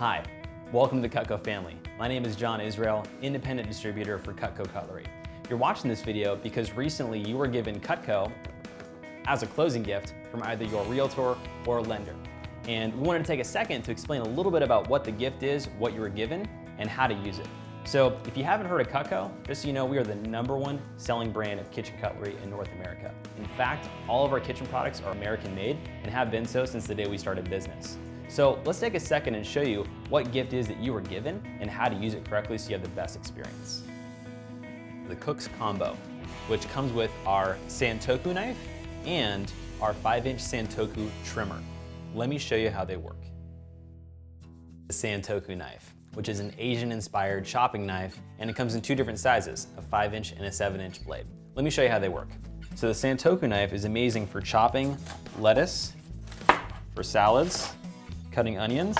Hi, welcome to the CUTCO family. My name is John Israel, independent distributor for CUTCO Cutlery. You're watching this video because recently you were given CUTCO as a closing gift from either your realtor or lender. And we wanted to take a second to explain a little bit about what the gift is, what you were given, and how to use it. So if you haven't heard of CUTCO, just so you know, we are the #1 selling brand of kitchen cutlery in North America. In fact, all of our kitchen products are American made and have been so since the day we started business. So let's take a second and show you what gift is that you were given and how to use it correctly so you have the best experience. The Cook's Combo, which comes with our Santoku knife and our 5-inch Santoku trimmer. Let me show you how they work. The Santoku knife, which is an Asian-inspired chopping knife, and it comes in 2 different sizes, a 5-inch and a 7-inch blade. Let me show you how they work. So the Santoku knife is amazing for chopping lettuce, for salads, cutting onions,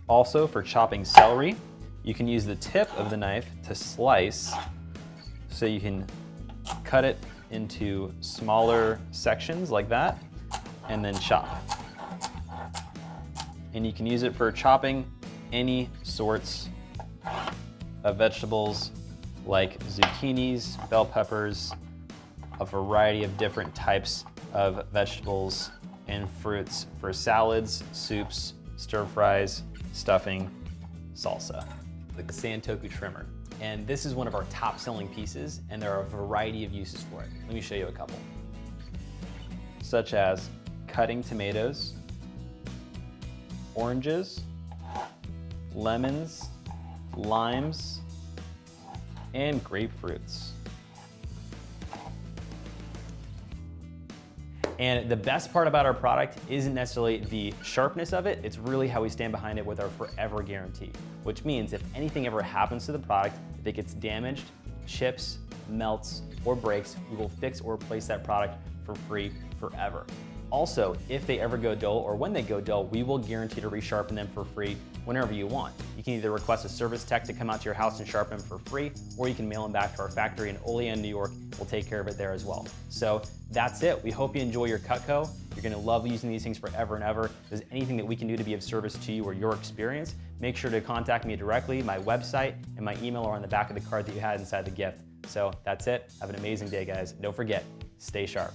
also for chopping celery. You can use the tip of the knife to slice so you can cut it into smaller sections like that and then chop. And you can use it for chopping any sorts of vegetables like zucchinis, bell peppers, a variety of different types of vegetables and fruits for salads, soups, stir fries, stuffing, salsa. The Santoku trimmer. And this is one of our top selling pieces, and there are a variety of uses for it. Let me show you a couple. Such as cutting tomatoes, oranges, lemons, limes, and grapefruits. And the best part about our product isn't necessarily the sharpness of it, it's really how we stand behind it with our forever guarantee, which means if anything ever happens to the product, if it gets damaged, chips, melts, or breaks, we will fix or replace that product for free forever. Also, if they ever go dull or when they go dull, we will guarantee to resharpen them for free whenever you want. You can either request a service tech to come out to your house and sharpen them for free, or you can mail them back to our factory in Olean, New York. We'll take care of it there as well. So that's it. We hope you enjoy your CUTCO. You're gonna love using these things forever and ever. If there's anything that we can do to be of service to you or your experience, make sure to contact me directly. My website and my email are on the back of the card that you had inside the gift. So that's it. Have an amazing day, guys. Don't forget, stay sharp.